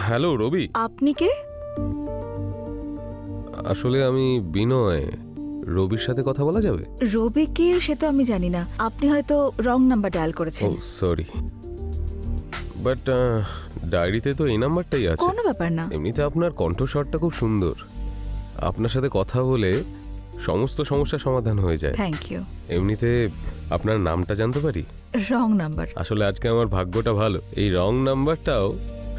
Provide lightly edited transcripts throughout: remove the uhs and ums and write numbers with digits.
Hello রবি। আপনি কে? আসলে আমি বিনয়। রবির সাথে কথা বলা যাবে? রবি কে সে তো আমি জানি না। আপনি হয়তো রং নাম্বার ডায়াল ও করেছেন। সরি, বাট ডায়েরিতে তো এই নাম্বারটাই আছে। কোনো ব্যাপার না। এমনিতে আপনার কণ্ঠস্বরটা খুব সুন্দর। আপনার সাথে কথা বলে সমস্ত সমস্যার সমাধান হয়ে যায়। Thank you. এমনিতে আপনার নামটা জানতে পারি? Wrong number. আসলে আজকে আমার ভাগ্যটা ভালো, এই রং নাম্বারটাও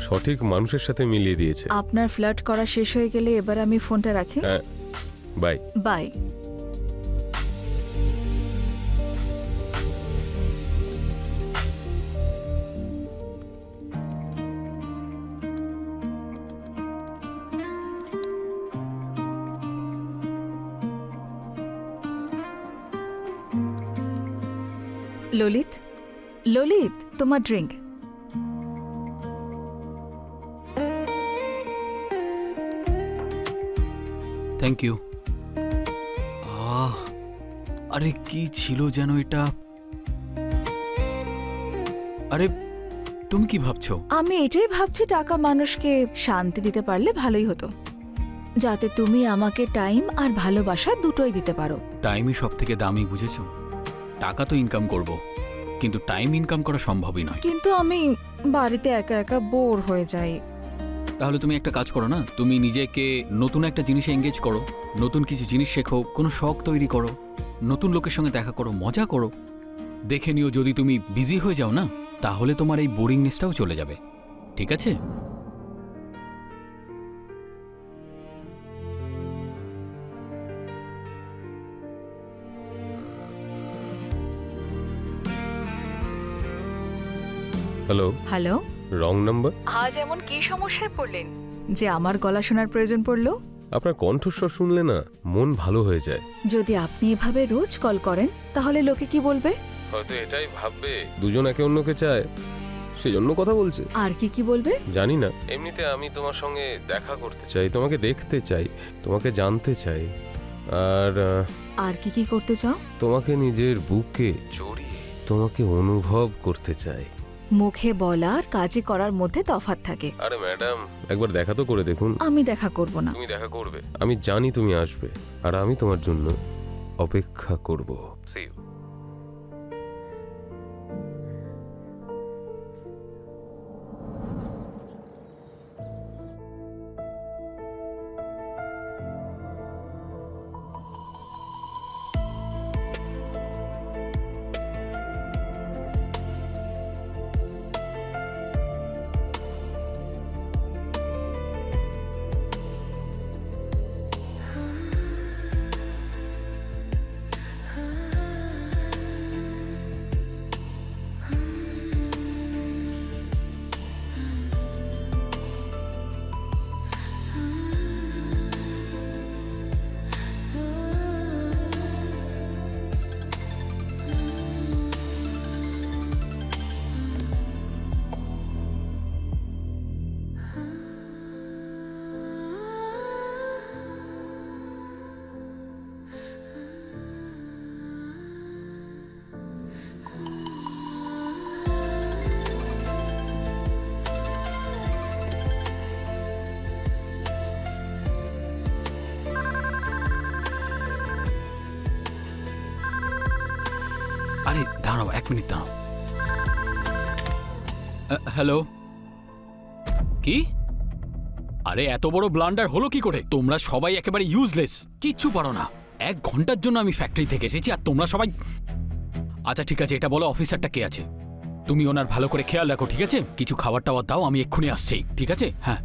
সঠিক মানুষের সাথে মিলিয়ে দিয়েছে। আপনার ফ্লার্ট করা শেষ হয়ে গেলে এবার আমি ফোনটা রাখি। হ্যাঁ, বাই। বাই। ললিত, ললিত, তোমার ড্রিঙ্ক। Thank you. আরে কি ছিল যেন এটা? আরে তুমি কি ভাবছো? আমি এটাই ভাবছি, টাকা মানুষকে শান্তি দিতে পারলে ভালোই হতো, যাতে তুমি আমাকে টাইম আর ভালোবাসা দুটোই দিতে পারো। টাইমই সব থেকে দামি, বুঝেছো? টাকা তো ইনকাম করব, কিন্তু টাইম ইনকাম করা সম্ভবই নয়। কিন্তু আমি বাড়িতে একা একা বোর হয়ে যাই। তাহলে তুমি একটা কাজ করো না, তুমি নিজেকে নতুন একটা জিনিসে এঙ্গেজ করো, নতুন কিছু জিনিস শেখো, কোনো শখ তৈরি করো, নতুন লোকের সঙ্গে দেখা করো, মজা করো। দেখে নিও, যদি তুমি বিজি হয়ে যাও না, তাহলে তোমার এই বোরিংনেসটাও চলে যাবে। ঠিক আছে? Hello, hello. Wrong number. আজ এমন কি সমস্যায় পড়লেন যে আমার গলা শোনার প্রয়োজন পড়লো? আপনার কণ্ঠস্বর শুনলে না মন ভালো হয়ে যায়। যদি আপনি এভাবে রোজ কল করেন তাহলে লোকে কি বলবে? হয়তো এটাই ভাববে দুজন একে অন্যকে চায়, সেজন্য কথা বলছে। আর কি কি বলবে? জানি না। এমনিতে আমি তোমার সঙ্গে দেখা করতে চাই, তোমাকে দেখতে চাই, তোমাকে জানতে চাই, আর আর কি কি করতে চাও? তোমাকে নিজের বুকে জড়িয়ে তোমাকে অনুভব করতে চাই। মুখে বলা আর কাজে করার মধ্যে তফাৎ থাকে। আরে ম্যাডাম, একবার দেখা তো করে দেখুন। আমি দেখা করব না। তুমি দেখা করবে, আমি জানি তুমি আসবে, আর আমি তোমার জন্য অপেক্ষা করব। See you. আরে দাঁড়াও, 1 মিনিট দাঁড়াও। হ্যালো, কি? আরে এত বড় ব্লান্ডার হলো কি করে? তোমরা সবাই একেবারে ইউজলেস, কিচ্ছু পারো না। 1 ঘন্টার জন্য আমি ফ্যাক্টরি থেকে এসেছি আর তোমরা সবাই... আচ্ছা ঠিক আছে, এটা বলো অফিসারটা কে আছে? তুমি ওনার ভালো করে খেয়াল রাখো, ঠিক আছে? কিছু খাবার টাবার দাও, আমি এক্ষুনি আসছি, ঠিক আছে? হ্যাঁ।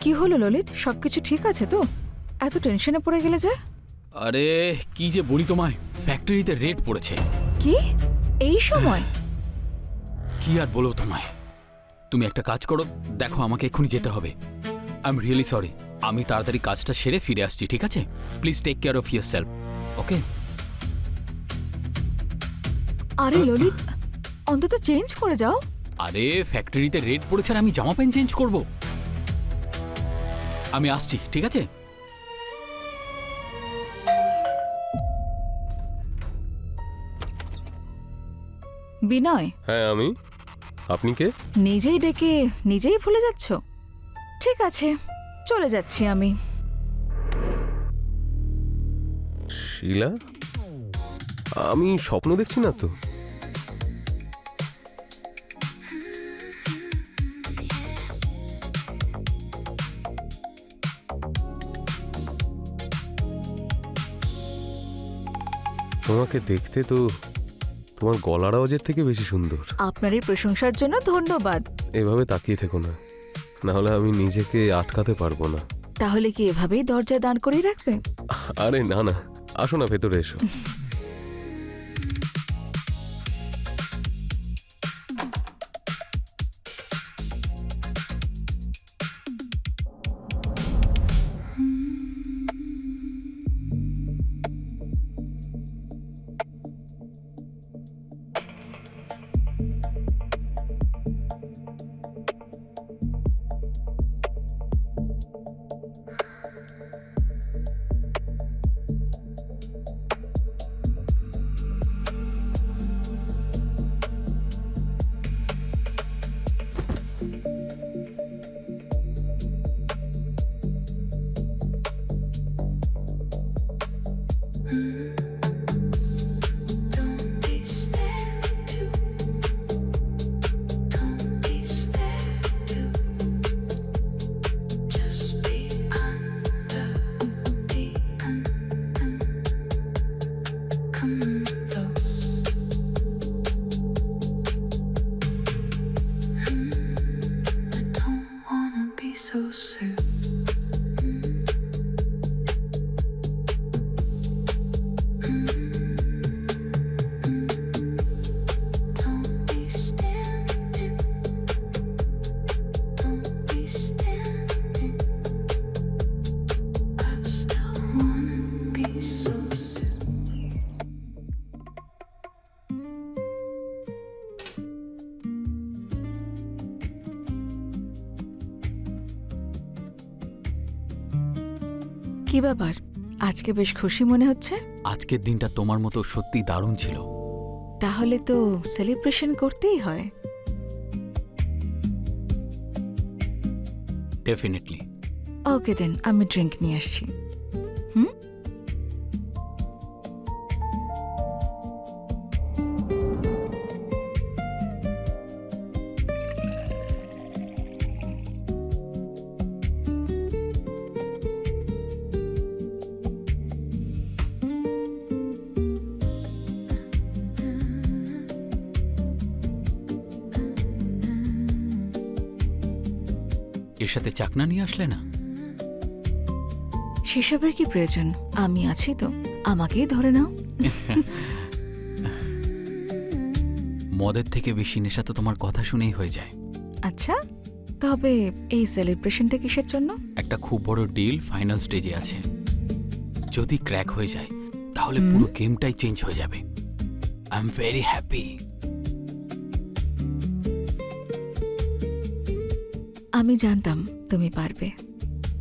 কি হলো ললিত, সবকিছু ঠিক আছে তো? এত টেনশনে পড়ে গেলে যে? আরে কি যে বলি তোমায়, ফ্যাক্টরিতে রেড পড়েছে। কি এই সময়? কি আর বলবো তোমায়। তুমি একটা কাজ করো, দেখো আমাকে এক্ষুনি যেতে হবে। I am really sorry. আমি তাড়াতাড়ি কাজটা সেরে ফিরে আসছি, ঠিক আছে? Please take care of yourself, okay? আরে ললিত, অন্তত চেঞ্জ করে যাও। আরে ফ্যাক্টরিতে রেড পড়েছে আর আমি জামা প্যান্ট চেঞ্জ করব? আমি আসছি, ঠিক আছে? বিনয়, হ্যাঁ আমি। আপনি কে? নিজেই ডেকে নিজেই ভুলে যাচ্ছ? ঠিক আছে, চলে যাচ্ছি আমি। শিলা, আমি স্বপ্ন দেখছি না তো? তোমাকে দেখতে তো তোমার গলার আওয়াজের থেকে বেশি সুন্দর। আপনার এই প্রশংসার জন্য ধন্যবাদ। এভাবে তাকিয়ে থেকো না, না হলে আমি নিজেকে আটকাতে পারবো না। তাহলে কি এভাবেই দরজায় দাঁড় করিয়ে রাখবে? আরে না না, আসো না, ভেতরে এসো। কি ব্যাপার, আজকে বেশ খুশি মনে হচ্ছে? আজকের দিনটা তোমার মতো সত্যি দারুণ ছিল। তাহলে তো সেলিব্রেশন করতেই হয়। ডেফিনেটলি। ওকে দেন, আমি ড্রিঙ্ক নিয়ে আসছি। এর সাথে চাকনা নিয়ে আসলে না? সেসবের কি প্রয়োজন? আমি আছি তো, আমাকেই ধরে নাও। মদের থেকে বেশি নেশা তো তোমার কথা শুনেই হয়ে যায়। আচ্ছা, তবে এই সেলিব্রেশনটা কিসের জন্য? একটা খুব বড় ডিল ফাইনাল স্টেজে আছে। যদি ক্র্যাক হয়ে যায় তাহলে পুরো গেমটাই চেঞ্জ হয়ে যাবে। I am very happy. আমি জানতাম তুমি পারবে।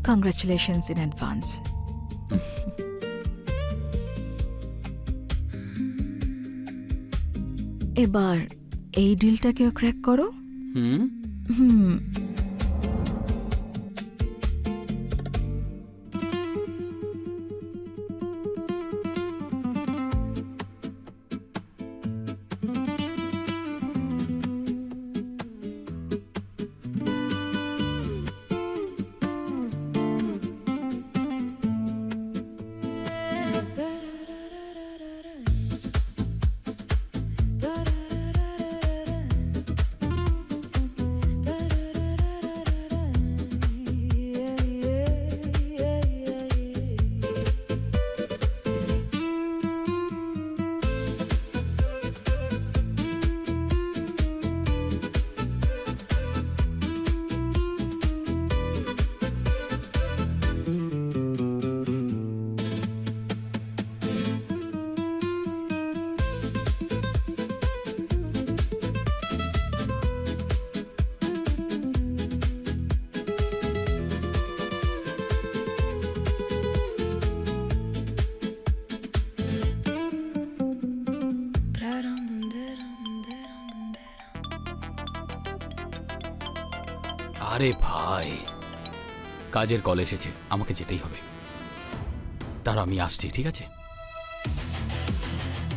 Congratulations in advance. এবার এই ডিলটাকেও ক্র্যাক করো। হুম। আরে ভাই, কাজের কল এসেছে, আমাকে যেতেই হবে। তার আমি আসছি, ঠিক আছে?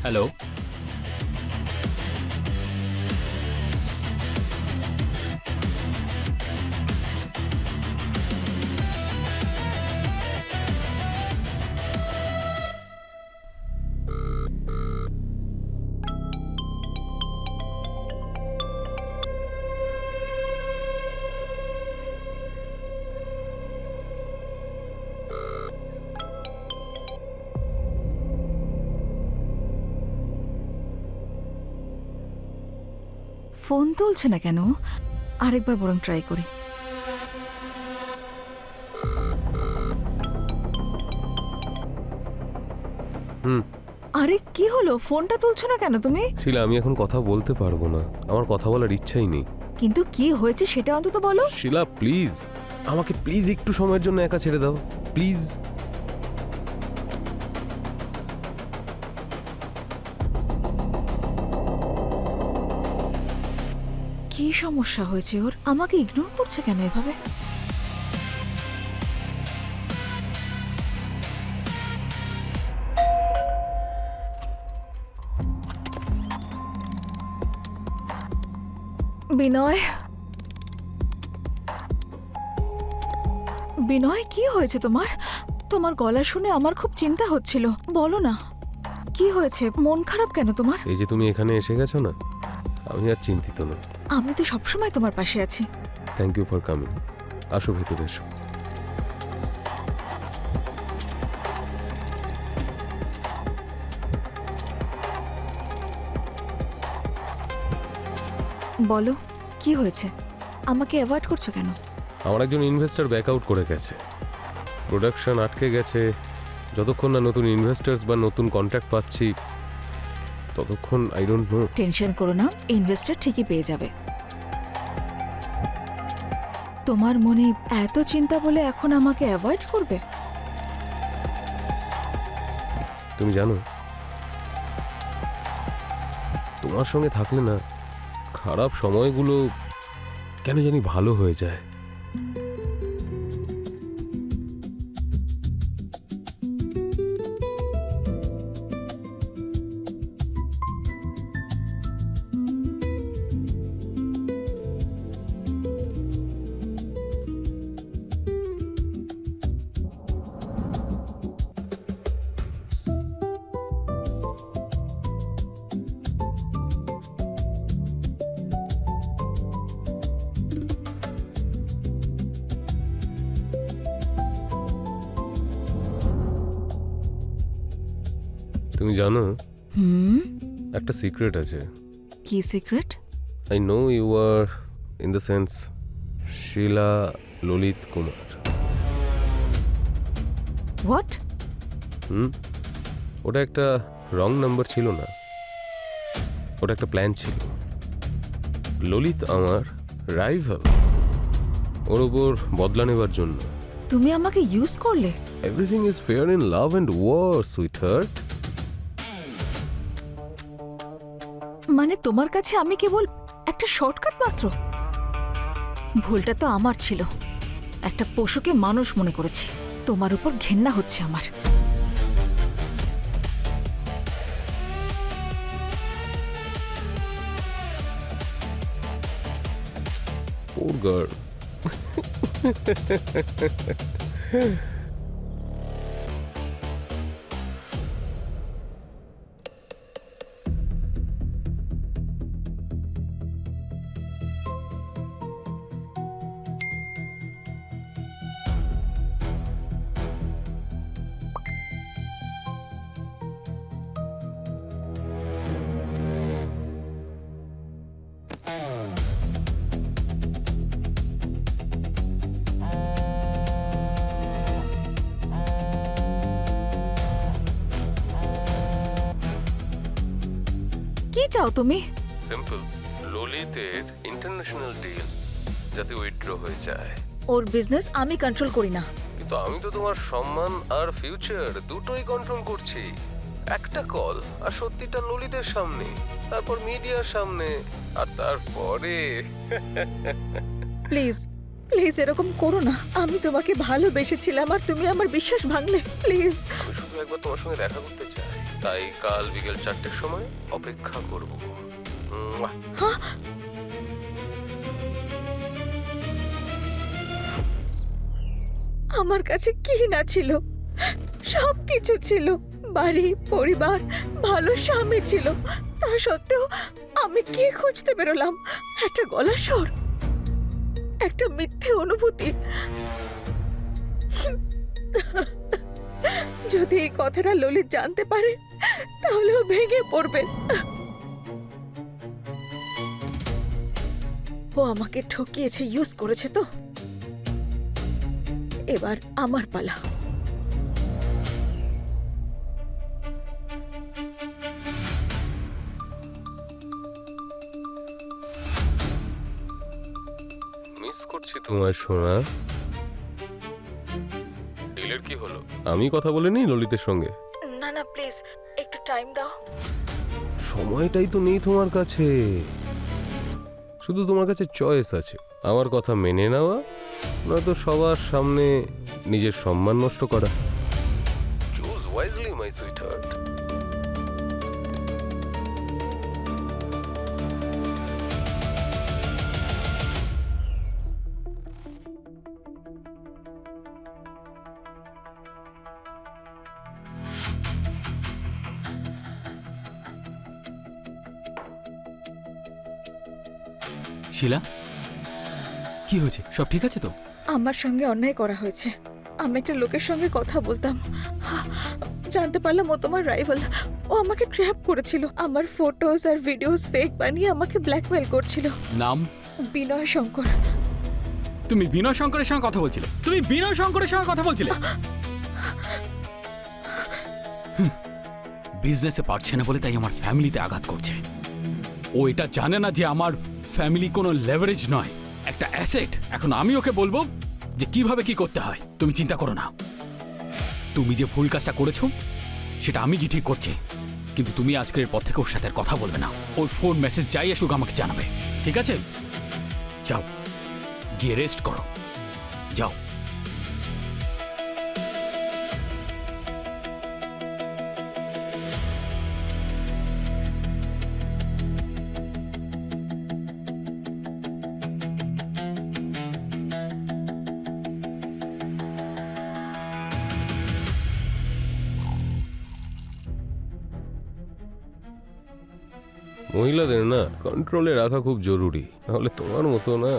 হ্যালো, ফোন তুলছে না কেন? আরেকবার বরং ট্রাই করি। হুম। আরে কি হলো, ফোনটা তুলছো না কেন তুমি? শিলা, আমি এখন কথা বলতে পারবো না, আমার কথা বলার ইচ্ছাই নেই। কিন্তু কি হয়েছে সেটা অন্তত বলো। শিলা প্লিজ, আমাকে প্লিজ একটু সময়ের জন্য একা ছেড়ে দাও প্লিজ। কি সমস্যা হয়েছে ওর? আমাকে ইগনোর করছে কেন এভাবে? বিনয়, বিনয় কি হয়েছে তোমার? তোমার গলা শুনে আমার খুব চিন্তা হচ্ছিল। বলো না কি হয়েছে, মন খারাপ কেন তোমার? এই যে তুমি এখানে এসে গেছো না, আমি আর চিন্তিত না। আমি তো সবসময় তোমার পাশে আছি। Thank you for coming. আসো, ভেতরে এসো। বলো কি হয়েছে, আমাকে অ্যাভয়েড করছো কেন? আমার একজন ইনভেস্টর ব্যাকআউট করে গেছে, প্রোডাকশন আটকে গেছে। যতক্ষণ না নতুন ইনভেস্টার্স বা নতুন কন্ট্রাক্ট পাচ্ছি ততক্ষণ আই ডোন্ট নো। টেনশন করো না, ইনভেস্টর ঠিকই পেয়ে যাবে। তোমার মনে এত চিন্তা বলে এখন আমাকে অ্যাভয়েড করবে? তুমি জানো, তোমার সঙ্গে থাকলে না খারাপ সময়গুলো কেন জানি ভালো হয়ে যায়। তুমি জানো, একটা সিক্রেট আছে। কি secret? I know you are in the sense Shila Lalit Kumar. What? ওটা একটা রং নাম্বার ছিল না, ওটা একটা প্ল্যান ছিল। ললিত আমার রাইভাল, ওর ওপর বদলা নেবার জন্য। তুমি আমাকে ইউজ করলে? Everything is fair in love and war, sweetheart. মানে তোমার কাছে আমি কেবল একটা শর্টকাট মাত্র? ভুলটা তো আমার ছিল, একটা পশুকে মানুষ মনে করেছি। তোমার উপর ঘেন্না হচ্ছে আমার। Poor girl. কি চাও তুমি? সিম্পল, ললিতের ইন্টারন্যাশনাল ডিল যাতে উইথড্র হয়ে যায়। ওর বিজনেস আমি কন্ট্রোল করি না। কিন্তু আমি তো তোমার সম্মান আর ফিউচার দুটোই কন্ট্রোল করছি। একটা কল আর সত্যিটা ললিতের সামনে, তারপর মিডিয়ার সামনে, আর তারপরে প্লিজ প্লিজ এরকম করো না। আমি তোমাকে ভালোবেসেছিলাম আর তুমি আমার বিশ্বাস ভাঙলে। প্লিজ। আমি শুধু একবার তোমার সঙ্গে দেখা করতে চাই, তাই কাল বিকেল 4টের সময় অপেক্ষা করব। মুয়া। আমার কাছে কি না ছিল? সব কিছু ছিল, বাড়ি, পরিবার, ভালো স্বামী ছিল। তা সত্ত্বেও আমি কি খুঁজতে বেরোলাম? একটা গলার স্বর, একটা মিথ্যে অনুভূতি। যদি এই কথাটা ললিত জানতে পারে তাহলে ও ভেঙে পড়বে। ও আমাকে ঠকিয়েছে, ইউজ করেছে তো। এবার আমার পালা। মিস করছি তোমার সোনা। ডিলের কি হলো? আমি কথা বলিনি ললিতের সঙ্গে? না না প্লিজ, একটু টাইম দাও। সময়টাই তো নেই তোমার কাছে। শুধু তোমার কাছে চয়েস আছে, আমার কথা মেনে নেওয়া, নয়তো সবার সামনে নিজের সম্মান নষ্ট করা। চুজ ওয়াইজলি মাই সুইটহার্ট। শিলা, কি হয়েছে? সব ঠিক আছে তো? আমার সঙ্গে অন্যায় করা হয়েছে। আমি একটা লোকের সঙ্গে কথা বলতাম, জানতে পারলাম ও তোমার রাইভাল। ও আমাকে ট্র্যাপ করেছিল, আমার ফটোস আর ভিডিওস ফেক বানিয়ে আমাকে ব্ল্যাকমেল করছিল। নাম? বিনয় শঙ্কর। তুমি বিনয় শঙ্করের সঙ্গে কথা বলছিলে? তুমি বিনয় শঙ্করের সঙ্গে কথা বলছিলে? বিজনেসে পারছে না বলে তাই আমার ফ্যামিলিতে আঘাত করছে। ও এটা জানে না যে আমার ফ্যামিলি কোনো লেভারেজ নয়, একটা অ্যাসেট। এখন আমি ওকে বলবো যে কিভাবে কি করতে হয়। তুমি চিন্তা করো না। তুমি যে ভুল কাজটা করেছো সেটা আমি কি ঠিক করছি, কিন্তু তুমি আজকের পর থেকে ওর সাথে আর কথা বলবে না। ওর ফোন মেসেজ যাই আসুক আমাকে জানাবে, ঠিক আছে? যাও, গিয়ে রেস্ট করো, যাও। মহিলাদের না কন্ট্রোলে রাখা খুব জরুরি, নাহলে তোমার মতো না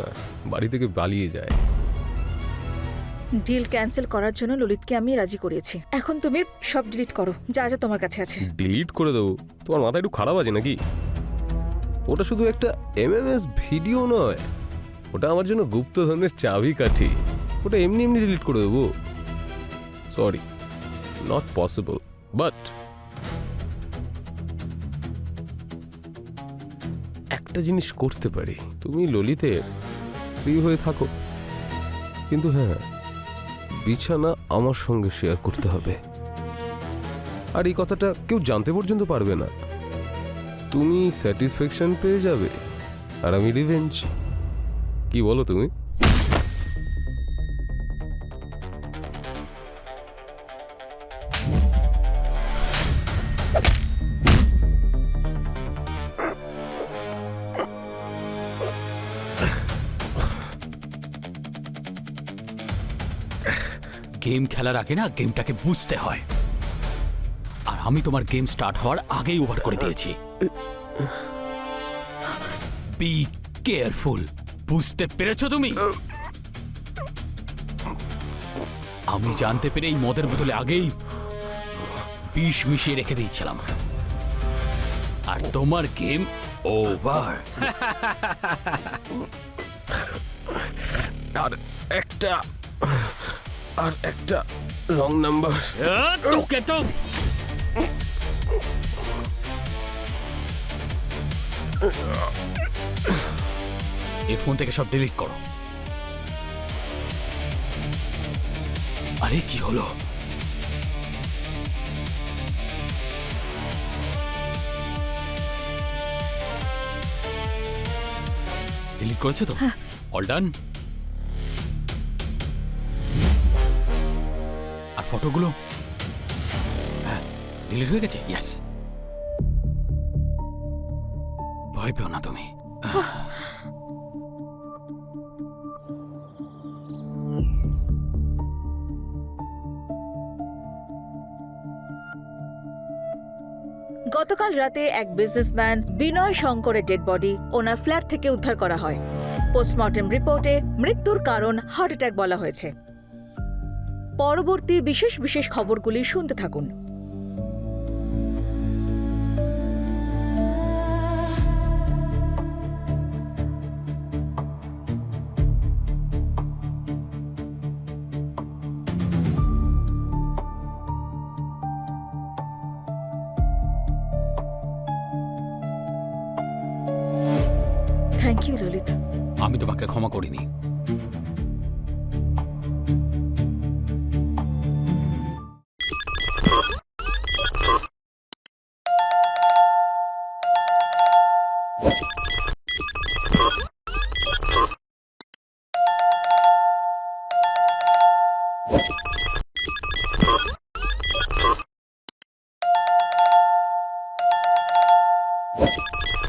বাড়ি থেকে পালিয়ে যায়। ডিল ক্যান্সেল করার জন্য ললিতকে আমি রাজি করিয়েছি। এখন তুমি সব ডিলিট করো যা যা তোমার কাছে আছে। ডিলিট করে দেবো? তোমার মাথা একটু খারাপ আছে নাকি? ওটা শুধু একটা এমএমএস ভিডিও নয়, ওটা আমার জন্য গুপ্তধনের চাবি কাঠি। ওটা এমনি এমনি ডিলিট করে দেবো? Sorry, not possible. বাট একটা জিনিস করতে পারি। তুমি ললিতের স্ত্রী হয়ে থাকো, কিন্তু হ্যাঁ, বিছানা আমার সঙ্গে শেয়ার করতে হবে। আর এই কথাটা কেউ জানতে পর্যন্ত পারবে না। তুমি স্যাটিসফ্যাকশন পেয়ে যাবে আর আমি রিভেঞ্জ। কি বলো তুমি? গেম খেলার আগে না গেমটাকে বুঝতে হয়, আর আমি তোমার গেম স্টার্ট হওয়ার আগেই ওভার করে দিয়েছি। Be careful. বুঝতে পেরেছো তুমি? আমি জানতে পেরে এই মদের বোতলে আগেই বিষ মিশিয়ে রেখে দিয়েছিলাম, আর তোমার গেম ওভার। আর একটা রং নাম্বার। তোকে তো এই ফোন থেকে সব ডিলিট করো। আরে কি হলো? ডিলিট করেছো তো? All done. ফটোগুলো হ্যাঁ ডিলিট হয়ে গেছে। ইয়েস, ভয় পেও না তুমি। গতকাল রাতে এক বিজনেসম্যান বিনয় শঙ্করের ডেড বডি ওনার ফ্ল্যাট থেকে উদ্ধার করা হয়। পোস্টমর্টেম রিপোর্টে মৃত্যুর কারণ হার্ট অ্যাটাক বলা হয়েছে। পরবর্তী বিশেষ বিশেষ খবরগুলি শুনতে থাকুন। Thank you Lalit. আমি তোমাকে ক্ষমা করিনি।